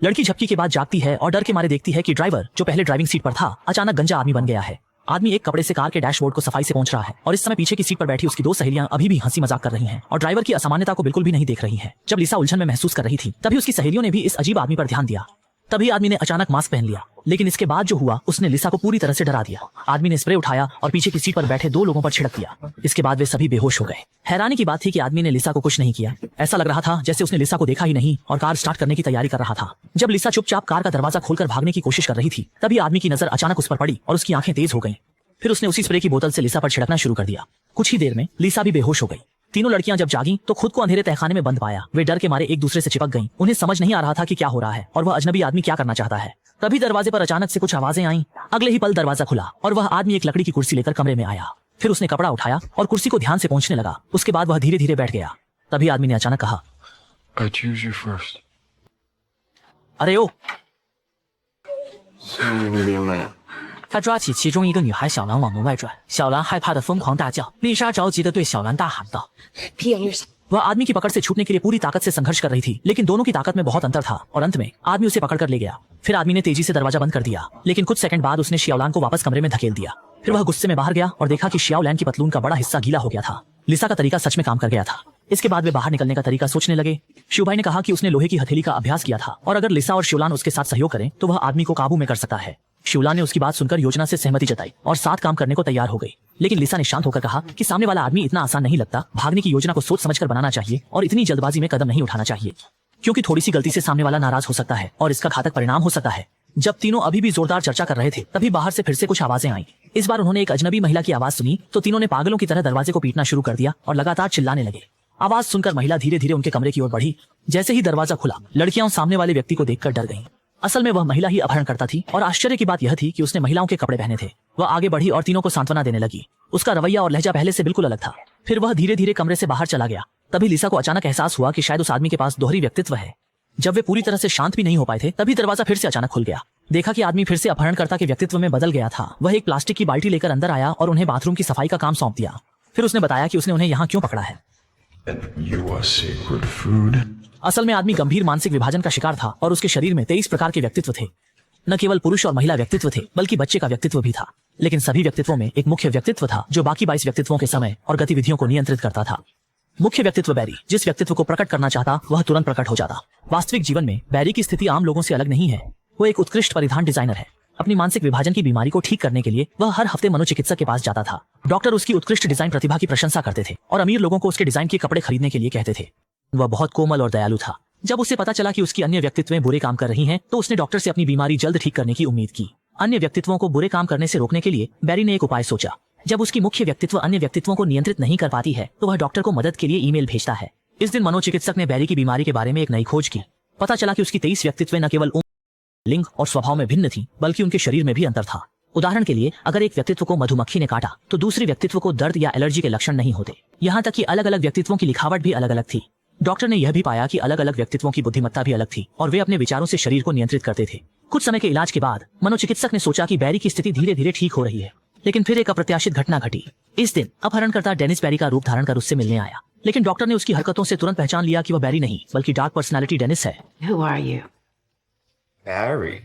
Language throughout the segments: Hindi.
लड़की झपकी के बाद जागती है और डर के मारे देखती है कि ड्राइवर, जो पहले ड्राइविंग सीट पर था, अचानक गंजा आदमी बन गया है। आदमी एक कपड़े से कार के डैशबोर्ड को सफाई से पोंछ रहा है और इस समय पीछे की सीट पर बैठी उसकी दो सहेलियां अभी भी हंसी मजाक कर रही हैं और ड्राइवर की असामान्यता को बिल्कुल भी नहीं देख रही हैं। जब लिसा उलझन में महसूस कर रही थी तभी उसकी सहेलियों ने भी इस अजीब आदमी पर ध्यान दिया। तभी आदमी ने अचानक मास्क पहन लिया, लेकिन इसके बाद जो हुआ उसने लिसा को पूरी तरह से डरा दिया। आदमी ने स्प्रे उठाया और पीछे की सीट पर बैठे दो लोगों पर छिड़क दिया। इसके बाद वे सभी बेहोश हो गए। हैरानी की बात थी कि आदमी ने लिसा को कुछ नहीं किया। ऐसा लग रहा था जैसे उसने लिसा को देखा ही नहीं और कार स्टार्ट करने की तैयारी कर रहा था। जब लिसा चुपचाप कार का दरवाजा खोलकर भागने की कोशिश कर रही थी तभी आदमी की नजर अचानक उस पर पड़ी और उसकी आंखें तेज हो गईं। फिर उसने उसी स्प्रे की बोतल से लिसा पर छिड़कना शुरू कर दिया। कुछ ही देर में लिसा भी बेहोश हो गई। तीनों लड़कियां जब जागी तो खुद को अंधेरे तहखाने में बंद पाया। वे डर के मारे एक दूसरे से चिपक गईं। उन्हें समझ नहीं आ रहा था कि क्या हो रहा है और वह अजनबी आदमी क्या करना चाहता है। तभी दरवाजे पर अचानक से कुछ आवाजें आईं। अगले ही पल दरवाजा खुला और वह आदमी एक लकड़ी की कुर्सी लेकर कमरे में आया। फिर उसने कपड़ा उठाया और कुर्सी को ध्यान से पोंछने लगा। उसके बाद वह धीरे धीरे बैठ गया। तभी आदमी ने अचानक कहा, I choose you first. अरे ओ। So you're gonna be a man. 他抓起其中一个女孩小兰往门外拽，小兰害怕的疯狂大叫，丽莎着急的对小兰大喊道 Pee on yourself. वह आदमी की पकड़ से छूटने के लिए पूरी ताकत से संघर्ष कर रही थी, लेकिन दोनों की ताकत में बहुत अंतर था और अंत में आदमी उसे पकड़कर ले गया। फिर आदमी ने तेजी से दरवाजा बंद कर दिया, लेकिन कुछ सेकंड बाद उसने शियाओलान को वापस कमरे में धकेल दिया। फिर वह गुस्से में बाहर गया और देखा कि शियाओलान की पतलून का बड़ा हिस्सा गीला हो गया था। लिसा का तरीका सच में काम कर गया था। इसके बाद वे बाहर निकलने का तरीका सोचने लगे। शिवभाई ने कहा कि उसने लोहे की हथेली का अभ्यास किया था और अगर लिसा और शिवलान उसके साथ सहयोग करें तो वह आदमी को काबू में कर सकता है। शिवलान ने उसकी बात सुनकर योजना से सहमति जताई और साथ काम करने को तैयार हो गई। लेकिन लिसा ने शांत होकर कहा कि सामने वाला आदमी इतना आसान नहीं लगता। भागने की योजना को सोच समझकर बनाना चाहिए और इतनी जल्दबाजी में कदम नहीं उठाना चाहिए, क्योंकि थोड़ी सी गलती से सामने वाला नाराज हो सकता है और इसका घातक परिणाम हो सकता है। जब तीनों अभी भी जोरदार चर्चा कर रहे थे तभी बाहर से फिर से कुछ आवाजें आईं। इस बार उन्होंने एक अजनबी महिला की आवाज सुनी तो तीनों ने पागलों की तरह दरवाजे को पीटना शुरू कर दिया और लगातार चिल्लाने लगे। आवाज सुनकर महिला धीरे धीरे उनके कमरे की ओर बढ़ी। जैसे ही दरवाजा खुला लड़कियां सामने वाले व्यक्ति को देखकर डर गईं। असल में वह महिला ही अपहरणकर्ता थी और आश्चर्य की बात यह थी कि उसने महिलाओं के कपड़े पहने थे। वह आगे बढ़ी और तीनों को सांत्वना देने लगी। उसका रवैया और लहजा पहले से बिल्कुल अलग था। फिर वह धीरे धीरे कमरे से बाहर चला गया। तभी लिसा को अचानक एहसास हुआ कि शायद उस आदमी के पास दोहरी व्यक्तित्व है। जब वे पूरी तरह से शांत भी नहीं हो पाए थे तभी दरवाजा फिर से अचानक खुल गया। देखा कि आदमी फिर से अपहरणकर्ता के व्यक्तित्व में बदल गया था। वह एक प्लास्टिक की बाल्टी लेकर अंदर आया और उन्हें बाथरूम की सफाई का काम सौंप दिया। फिर उसने बताया कि उसने उन्हें यहाँ क्यों पकड़ा है। You are sacred food. असल में आदमी गंभीर मानसिक विभाजन का शिकार था और उसके शरीर में 23 प्रकार के व्यक्तित्व थे। न केवल पुरुष और महिला व्यक्तित्व थे बल्कि बच्चे का व्यक्तित्व भी था। लेकिन सभी व्यक्तित्वों में एक मुख्य व्यक्तित्व था जो बाकी 22 व्यक्तित्वों के समय और गतिविधियों को नियंत्रित करता था। मुख्य व्यक्तित्व बैरी जिस व्यक्तित्व को प्रकट करना चाहता वह तुरंत प्रकट हो जाता। वास्तविक जीवन में बैरी की स्थिति आम लोगों से अलग नहीं है। वो एक उत्कृष्ट परिधान डिजाइनर है। अपनी मानसिक विभाजन की बीमारी को ठीक करने के लिए वह हर हफ्ते मनोचिकित्सक के पास जाता था। डॉक्टर उसकी उत्कृष्ट डिजाइन प्रतिभा की प्रशंसा करते थे और अमीर लोगों को उसके डिजाइन के कपड़े खरीदने के लिए कहते थे। वह बहुत कोमल और दयालु था। जब उसे पता चला कि उसकी अन्य व्यक्तित्वें बुरे काम कर रही हैं, तो उसने डॉक्टर से अपनी बीमारी जल्द ठीक करने की उम्मीद की। अन्य व्यक्तित्वों को बुरे काम करने से रोकने के लिए बैरी ने एक उपाय सोचा। जब उसकी मुख्य व्यक्तित्व अन्य व्यक्तित्वों को नियंत्रित नहीं कर पाती है तो वह डॉक्टर को मदद के लिए ईमेल भेजता है। इस दिन मनोचिकित्सक ने बैरी की बीमारी के बारे में एक नई खोज की। पता चला कि उसकी 23 व्यक्तित्वें न केवल लिंग और स्वभाव में भिन्न थी बल्कि उनके शरीर में भी अंतर था। उदाहरण के लिए अगर एक व्यक्तित्व को मधुमक्खी ने काटा तो दूसरे व्यक्तित्व को दर्द या एलर्जी के लक्षण नहीं होते। यहाँ तक कि अलग अलग व्यक्तित्वों की लिखावट भी अलग अलग थी। डॉक्टर ने यह भी पाया कि अलग अलग व्यक्तित्वों की बुद्धिमत्ता भी अलग थी और वे अपने विचारों से शरीर को नियंत्रित करते थे। कुछ समय के इलाज के बाद मनोचिकित्सक ने सोचा कि बैरी की स्थिति धीरे धीरे ठीक हो रही है। लेकिन फिर एक अप्रत्याशित घटना घटी। इस दिन अपहरणकर्ता डेनिस बैरी का रूप धारण कर उससे मिलने आया। लेकिन डॉक्टर ने उसकी हरकतों से तुरंत पहचान लिया कि वह बैरी नहीं बल्कि डार्क पर्सनालिटी डेनिस है। Who are you? Barry.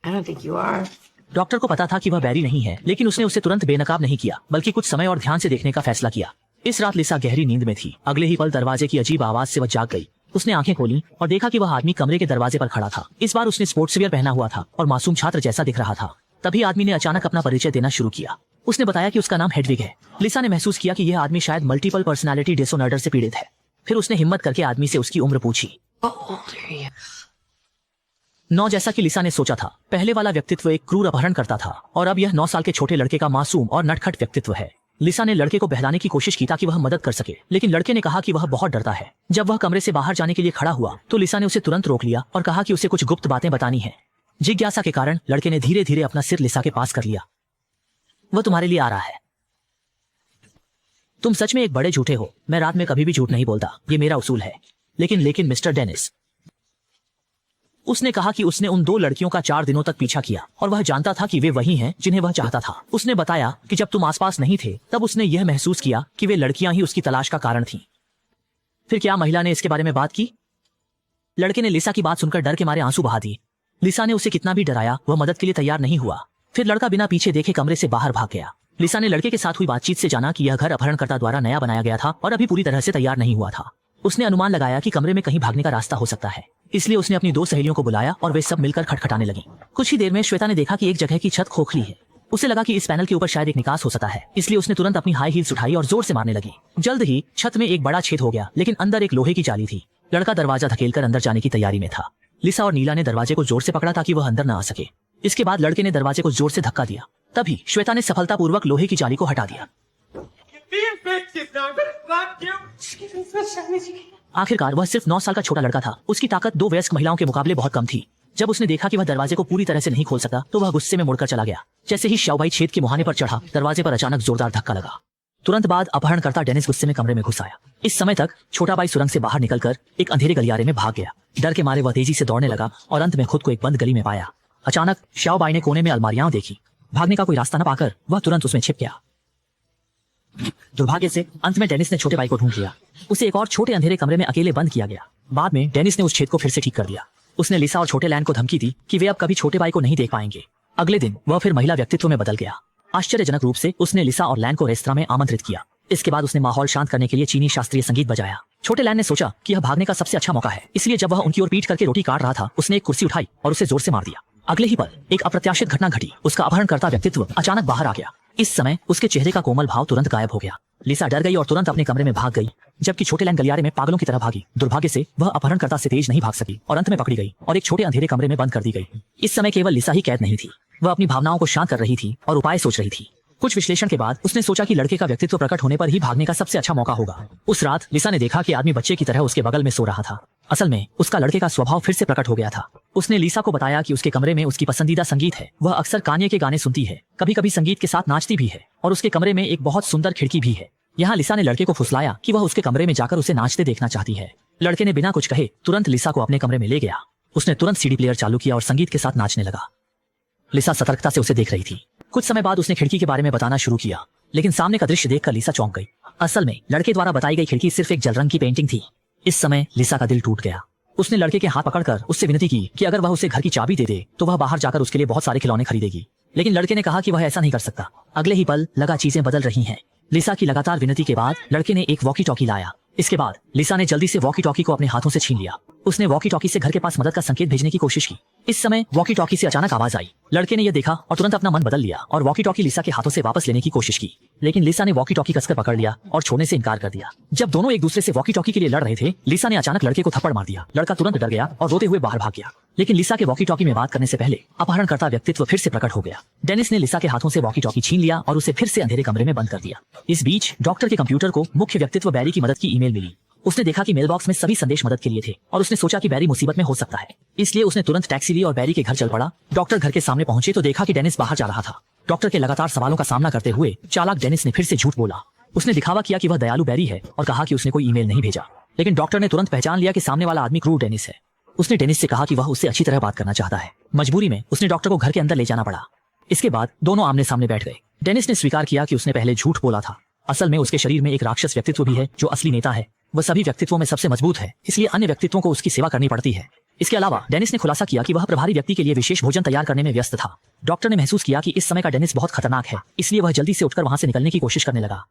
I don't think you are. Doctor को पता था कि वह बैरी नहीं है, लेकिन उसने उसे तुरंत बेनकाब नहीं किया बल्कि कुछ समय और ध्यान से देखने का फैसला किया। इस रात लिसा गहरी नींद में थी। अगले ही पल दरवाजे की अजीब आवाज से वह जाग गई। उसने आंखें खोली और देखा कि वह आदमी कमरे के दरवाजे पर खड़ा था। इस बार उसने स्पोर्ट्स वियर पहना हुआ था और मासूम छात्र जैसा दिख रहा था। तभी आदमी ने अचानक अपना परिचय देना शुरू किया। उसने बताया कि उसका नाम हेडविग है। लिसा ने महसूस किया कि यह आदमी शायद मल्टीपल पर्सनालिटी डिसऑर्डर से पीड़ित है। फिर उसने हिम्मत करके आदमी से उसकी उम्र पूछी। How old are you? 9 जैसा कि लिसा ने सोचा था। पहले वाला व्यक्तित्व एक क्रूर अपहरण करता था और अब यह 9 साल के छोटे लड़के का मासूम और नटखट व्यक्तित्व है। लिसा ने लड़के को बहलाने की कोशिश की ताकि वह मदद कर सके, लेकिन लड़के ने कहा कि वह बहुत डरता है। जब वह कमरे से बाहर जाने के लिए खड़ा हुआ तो लिसा ने उसे तुरंत रोक लिया और कहा कि उसे कुछ गुप्त बातें बतानी है। जिज्ञासा के कारण लड़के ने धीरे धीरे अपना सिर लिसा के पास कर लिया। वह तुम्हारे लिए आ रहा है। तुम सच में एक बड़े झूठे हो। मैं रात में कभी भी झूठ नहीं बोलता, ये मेरा उसूल है। लेकिन मिस्टर डेनिस, उसने कहा कि उसने उन 2 लड़कियों का 4 दिनों तक पीछा किया और वह जानता था कि वे वही हैं जिन्हें वह चाहता था। उसने बताया कि जब तुम आसपास नहीं थे तब उसने यह महसूस किया कि वे लड़कियां ही उसकी तलाश का कारण थीं। फिर क्या महिला ने इसके बारे में बात की? लड़के ने लिसा की बात सुनकर डर के मारे आंसू बहा दिए। लिसा ने उसे कितना भी डराया, वह मदद के लिए तैयार नहीं हुआ। फिर लड़का बिना पीछे देखे कमरे से बाहर भाग गया। लिसा ने लड़के के साथ हुई बातचीत से जाना कि यह घर अपहरणकर्ता द्वारा नया बनाया गया था और अभी पूरी तरह से तैयार नहीं हुआ था। उसने अनुमान लगाया कि कमरे में कहीं भागने का रास्ता हो सकता है, इसलिए उसने अपनी 2 सहेलियों को बुलाया और वे सब मिलकर खटखटाने लगी। कुछ ही देर में श्वेता ने देखा कि एक जगह की छत खोखली है। उसे लगा कि इस पैनल के ऊपर शायद एक निकास हो सकता है, इसलिए उसने तुरंत अपनी हाई हील्स उठाई और जोर से मारने लगी। जल्द ही छत में एक बड़ा छेद हो गया, लेकिन अंदर एक लोहे की जाली थी। लड़का दरवाजा धकेलकर अंदर जाने की तैयारी में था। लिसा और नीला ने दरवाजे को जोर से पकड़ा ताकि वह अंदर न आ सके। इसके बाद लड़के ने दरवाजे को जोर से धक्का दिया। तभी श्वेता ने सफलतापूर्वक लोहे की जाली को हटा दिया। आखिरकार वह सिर्फ 9 साल का छोटा लड़का था। उसकी ताकत 2 वयस्क महिलाओं के मुकाबले बहुत कम थी। जब उसने देखा कि वह दरवाजे को पूरी तरह से नहीं खोल सकता, तो वह गुस्से में मुड़कर चला गया। जैसे ही श्याओबाई छेद के मुहाने पर चढ़ा, दरवाजे पर अचानक जोरदार धक्का लगा। तुरंत बाद अपहरणकर्ता डेनिस गुस्से में कमरे में घुस आया। इस समय तक छोटा भाई सुरंग से बाहर निकलकर एक अंधेरे गलियारे में भाग गया। डर के मारे वह तेजी से दौड़ने लगा और अंत में खुद को एक बंद गली में पाया। अचानक श्याओबाई ने कोने में अलमारियां देखी। भागने का कोई रास्ता न पाकर वह तुरंत उसमें छिप गया। दुर्भाग्य से अंत में डेनिस ने छोटे भाई को ढूंढ लिया। उसे एक और छोटे अंधेरे कमरे में अकेले बंद किया गया। बाद में डेनिस ने उस छेद को फिर से ठीक कर दिया। उसने लिसा और छोटे लैन को धमकी दी कि वे अब कभी छोटे भाई को नहीं देख पाएंगे। अगले दिन वह फिर महिला व्यक्तित्व में बदल गया। आश्चर्यजनक रूप से उसने लिसा और लैन को रेस्तरां में आमंत्रित किया। इसके बाद उसने माहौल शांत करने के लिए चीनी शास्त्रीय संगीत बजाया। छोटे लैन ने सोचा कि यह भागने का सबसे अच्छा मौका है, इसलिए जब वह उनकी ओर पीट करके रोटी काट रहा था, उसने एक कुर्सी उठाई और उसे जोर से मार दिया। अगले ही पल एक अप्रत्याशित घटना घटी। उसका अपहरणकर्ता व्यक्तित्व अचानक बाहर आ गया। इस समय उसके चेहरे का कोमल भाव तुरंत गायब हो गया। लिसा डर गई और तुरंत अपने कमरे में भाग गई, जबकि छोटे लैन गलियारे में पागलों की तरह भागी। दुर्भाग्य से वह अपहरणकर्ता से तेज नहीं भाग सकी और अंत में पकड़ी गई और एक छोटे अंधेरे कमरे में बंद कर दी गई। इस समय केवल लिसा ही कैद नहीं थी। वह अपनी भावनाओं को शांत कर रही थी और उपाय सोच रही थी। कुछ विश्लेषण के बाद उसने सोचा कि लड़के का व्यक्तित्व प्रकट होने पर ही भागने का सबसे अच्छा मौका होगा। उस रात लिसा ने देखा कि आदमी बच्चे की तरह उसके बगल में सो रहा था। असल में उसका लड़के का स्वभाव फिर से प्रकट हो गया था। उसने लिसा को बताया कि उसके कमरे में उसकी पसंदीदा संगीत है। वह अक्सर कान्ये के गाने सुनती है, कभी कभी संगीत के साथ नाचती भी है और उसके कमरे में एक बहुत सुंदर खिड़की भी है। यहाँ लिसा ने लड़के को फुसलाया कि वह उसके कमरे में जाकर उसे नाचते देखना चाहती है। लड़के ने बिना कुछ कहे तुरंत लिसा को अपने कमरे में ले गया। उसने तुरंत सीडी प्लेयर चालू किया और संगीत के साथ नाचने लगा। लिसा सतर्कता से उसे देख रही थी। कुछ समय बाद उसने खिड़की के बारे में बताना शुरू किया, लेकिन सामने का दृश्य देखकर लिसा चौंक गई। असल में लड़के द्वारा बताई गई खिड़की सिर्फ एक जल रंग की पेंटिंग थी। इस समय लिसा का दिल टूट गया। उसने लड़के के हाथ पकड़कर उससे विनती की कि अगर वह उसे घर की चाबी दे दे तो वह बाहर जाकर उसके लिए बहुत सारे खिलौने खरीदेगी, लेकिन लड़के ने कहा कि वह ऐसा नहीं कर सकता। अगले ही पल लगा चीजें बदल रही हैं। लिसा की लगातार विनती के बाद लड़के ने एक वॉकी टॉकी लाया। इसके बाद लिसा ने जल्दी से वॉकी टॉकी को अपने हाथों से छीन लिया। उसने वॉकी टॉकी से घर के पास मदद का संकेत भेजने की कोशिश की। इस समय वॉकी टॉकी से अचानक आवाज आई। लड़के ने यह देखा और तुरंत अपना मन बदल लिया और वॉकी टॉकी लिसा के हाथों से वापस लेने की कोशिश की, लेकिन लिसा ने वॉकी टॉकी कसकर पकड़ लिया और छोड़ने से इनकार कर दिया। जब दोनों एक दूसरे से वॉकी टॉकी के लिए लड़ रहे थे, लिसा ने अचानक लड़के को थप्पड़ मार दिया। लड़का तुरंत डर गया और रोते हुए बाहर भाग गया, लेकिन लिसा के वॉकी टॉकी में बात करने से पहले अपहरणकर्ता व्यक्तित्व फिर से प्रकट हो गया। डेनिस ने लिसा के हाथों से वॉकी टॉकी छीन लिया और उसे फिर से अंधेरे कमरे में बंद कर दिया। इस बीच डॉक्टर के कंप्यूटर को मुख्य व्यक्तित्व बैरी की मदद की ईमेल मिली। उसने देखा कि मेलबॉक्स में सभी संदेश मदद के लिए थे और उसने सोचा कि बैरी मुसीबत में हो सकता है, इसलिए उसने तुरंत टैक्सी ली और बैरी के घर चल पड़ा। डॉक्टर घर के सामने पहुंचे तो देखा कि डेनिस बाहर जा रहा था। डॉक्टर के लगातार सवालों का सामना करते हुए चालाक डेनिस ने फिर से झूठ बोला। उसने दिखावा किया कि वह दयालु बैरी है और कहा कि उसने कोई ईमेल नहीं भेजा, लेकिन डॉक्टर ने तुरंत पहचान लिया कि सामने वाला आदमी क्रूर डेनिस है। उसने डेनिस से कहा कि वह उससे अच्छी तरह बात करना चाहता है। मजबूरी में उसने डॉक्टर को घर के अंदर ले जाना पड़ा। इसके बाद दोनों आमने सामने बैठ गए। डेनिस ने स्वीकार किया कि उसने पहले झूठ बोला था। असल में उसके शरीर में एक राक्षस व्यक्तित्व भी है जो असली नेता है। वह सभी व्यक्तित्वों में सबसे मजबूत है, इसलिए अन्य व्यक्तित्वों को उसकी सेवा करनी पड़ती है। इसके अलावा डेनिस ने खुलासा किया कि वह प्रभारी व्यक्ति के लिए विशेष भोजन तैयार करने में व्यस्त था। डॉक्टर ने महसूस किया कि इस समय का डेनिस बहुत खतरनाक है, इसलिए वह जल्दी से उठकर वहां से निकलने की कोशिश करने लगा।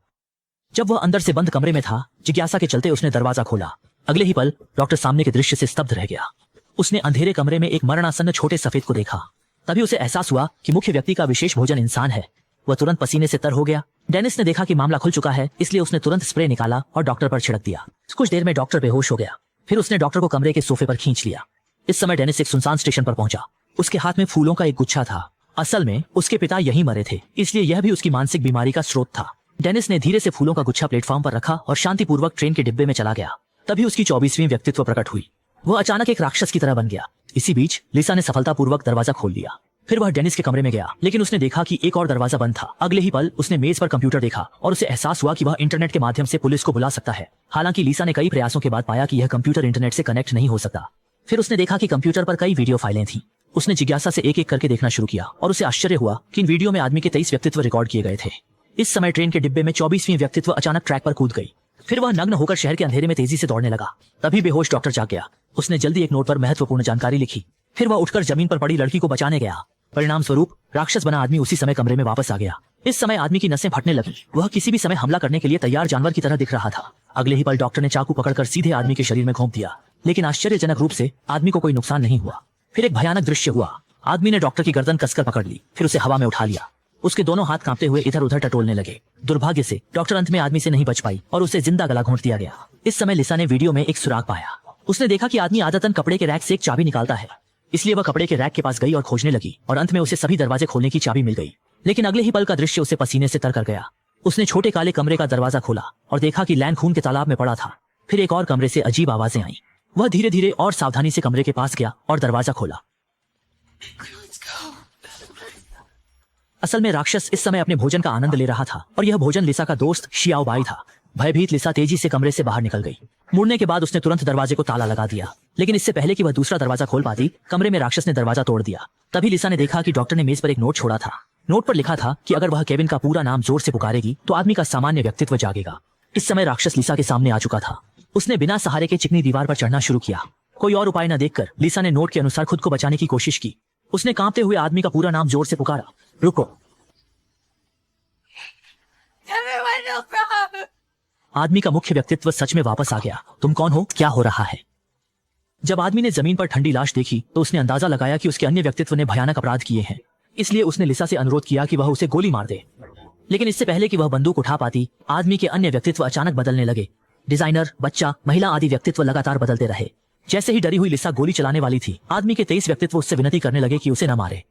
जब वह अंदर से बंद कमरे में था, जिज्ञासा के चलते उसने दरवाजा खोला। अगले ही पल डॉक्टर सामने के दृश्य से स्तब्ध रह गया। उसने अंधेरे कमरे में एक मरणासन्न छोटे सफेद को देखा। तभी उसे एहसास हुआ कि मुख्य व्यक्ति का विशेष भोजन इंसान है। वह तुरंत पसीने से तर हो गया। डेनिस ने देखा कि मामला खुल चुका है, इसलिए उसने तुरंत स्प्रे निकाला और डॉक्टर पर छिड़क दिया। कुछ देर में डॉक्टर बेहोश हो गया। फिर उसने डॉक्टर को कमरे के सोफे पर खींच लिया। इस समय डेनिस एक सुनसान स्टेशन पर पहुंचा। उसके हाथ में फूलों का एक गुच्छा था। असल में उसके पिता यहीं मरे थे, इसलिए यह भी उसकी मानसिक बीमारी का स्रोत था। डेनिस ने धीरे से फूलों का गुच्छा प्लेटफॉर्म पर रखा और शांतिपूर्वक ट्रेन के डिब्बे में चला गया। तभी उसकी 24वीं व्यक्तित्व प्रकट हुई। वह अचानक एक राक्षस की तरह बन गया। इसी बीच लिसा ने सफलतापूर्वक दरवाजा खोल लिया। फिर वह डेनिस के कमरे में गया, लेकिन उसने देखा कि एक और दरवाजा बंद था। अगले ही पल उसने मेज पर कंप्यूटर देखा और उसे एहसास हुआ कि वह इंटरनेट के माध्यम से पुलिस को बुला सकता है। हालांकि लिसा ने कई प्रयासों के बाद पाया कि यह कंप्यूटर इंटरनेट से कनेक्ट नहीं हो सकता। फिर उसने देखा कि कंप्यूटर पर कई वीडियो फाइलें थीं। उसने जिज्ञासा से एक एक करके देखना शुरू किया और उसे आश्चर्य हुआ कि इन वीडियो में आदमी के 23 व्यक्तित्व रिकॉर्ड किए गए थे। इस समय ट्रेन के डिब्बे में 24वीं व्यक्तित्व अचानक ट्रैक पर कूद गई। फिर वह नग्न होकर शहर के अंधेरे में तेजी से दौड़ने लगा। तभी बेहोश डॉक्टर जाग गया। उसने जल्दी एक नोट पर महत्वपूर्ण जानकारी लिखी। फिर वह उठकर जमीन पर पड़ी लड़की को बचाने गया। परिणाम स्वरूप राक्षस बना आदमी उसी समय कमरे में वापस आ गया। इस समय आदमी की नसें फटने लगी। वह किसी भी समय हमला करने के लिए तैयार जानवर की तरह दिख रहा था। अगले ही पल डॉक्टर ने चाकू पकड़कर सीधे आदमी के शरीर में घोंप दिया, लेकिन आश्चर्यजनक रूप से आदमी को कोई नुकसान नहीं हुआ। फिर एक भयानक दृश्य हुआ। आदमी ने डॉक्टर की गर्दन कसकर पकड़ ली, फिर उसे हवा में उठा लिया। उसके दोनों हाथ कांपते हुए इधर उधर टटोलने लगे। दुर्भाग्य से डॉक्टर अंत में आदमी से नहीं बच पाई और उसे जिंदा गला घोंट दिया गया। इस समय लिसा ने वीडियो में एक सुराग पाया। उसने देखा कि आदमी आदतन कपड़े के रैक से एक चाबी निकालता है, इसलिए वह कपड़े के रैक के पास गई और खोजने लगी और अंत में उसे सभी दरवाजे खोलने की चाबी मिल गई। लेकिन अगले ही पल का दृश्य उसे पसीने से तर कर गया। उसने छोटे काले कमरे का दरवाजा खोला और देखा कि लैन खून के तालाब में पड़ा था। फिर एक और कमरे से अजीब आवाजें आईं। वह धीरे धीरे और सावधानी से कमरे के पास गया और दरवाजा खोला। असल में राक्षस इस समय अपने भोजन का आनंद ले रहा था और यह भोजन लिसा का दोस्त शियाओ बाई था। भयभीत लिसा तेजी से कमरे से बाहर निकल गई। मुड़ने के बाद उसने तुरंत दरवाजे को ताला लगा दिया, लेकिन इससे पहले कि वह दूसरा दरवाजा खोल पाती, कमरे में राक्षस ने दरवाजा तोड़ दिया। तभी लिसा ने देखा कि डॉक्टर ने मेज पर एक नोट छोड़ा था। नोट पर लिखा था कि अगर वह केविन का पूरा नाम जोर से पुकारेगी तो आदमी का सामान्य व्यक्तित्व जागेगा। इस समय राक्षस लिसा के सामने आ चुका था। उसने बिना सहारे के चिकनी दीवार पर चढ़ना शुरू किया। कोई और उपाय न देखकर लिसा ने नोट के अनुसार खुद को बचाने की कोशिश की। उसने कांपते हुए आदमी का पूरा नाम जोर से पुकारा, रुको। आदमी का मुख्य व्यक्तित्व सच में वापस आ गया। तुम कौन हो? क्या हो रहा है? जब आदमी ने जमीन पर ठंडी लाश देखी तो उसने अंदाजा लगाया कि उसके अन्य व्यक्तित्व ने भयानक अपराध किए हैं। इसलिए उसने लिसा से अनुरोध किया कि वह उसे गोली मार दे। लेकिन इससे पहले कि वह बंदूक उठा पाती, आदमी के अन्य व्यक्तित्व अचानक बदलने लगे। डिजाइनर, बच्चा, महिला आदि व्यक्तित्व लगातार बदलते रहे। जैसे ही डरी हुई लिसा गोली चलाने वाली थी, आदमी के 23 व्यक्तित्व उससे विनती करने लगे कि उसे न मारे।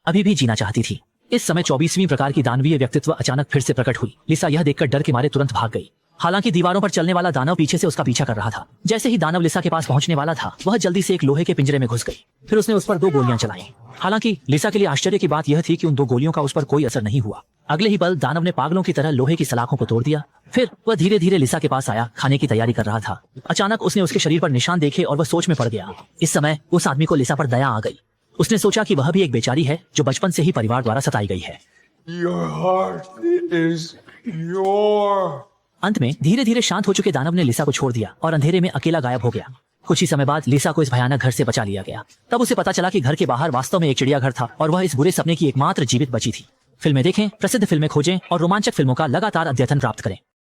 अभी भी जीना चाहती थी। इस समय 24वीं प्रकार की दानवीय व्यक्तित्व अचानक फिर से प्रकट हुई। लिसा यह देखकर डर के मारे तुरंत भाग गई। हालांकि दीवारों पर चलने वाला दानव पीछे से उसका पीछा कर रहा था। जैसे ही दानव लिसा के पास पहुंचने वाला था, वह जल्दी से एक लोहे के पिंजरे में घुस गई। फिर उसने उस पर 2 गोलियां चलाई। हालांकि लिसा के लिए आश्चर्य की बात यह थी कि उन 2 गोलियों का उस पर कोई असर नहीं हुआ। अगले ही पल दानव ने पागलों की तरह लोहे की सलाखों को तोड़ दिया। फिर वह धीरे धीरे लिसा के पास आया, खाने की तैयारी कर रहा था। अचानक उसने उसके शरीर पर निशान देखे और वह सोच में पड़ गया। इस समय उस आदमी को लिसा पर दया आ गई। उसने सोचा कि वह भी एक बेचारी है जो बचपन से ही परिवार द्वारा सताई गई है। Your heart is your. अंत में धीरे धीरे शांत हो चुके दानव ने लिसा को छोड़ दिया और अंधेरे में अकेला गायब हो गया। कुछ ही समय बाद लिसा को इस भयानक घर से बचा लिया गया। तब उसे पता चला कि घर के बाहर वास्तव में एक चिड़ियाघर था और वह इस बुरे सपने की एकमात्र जीवित बची थी। फिल्में देखें, प्रसिद्ध फिल्में खोजें और रोमांचक फिल्मों का लगातार अद्यतन प्राप्त करें।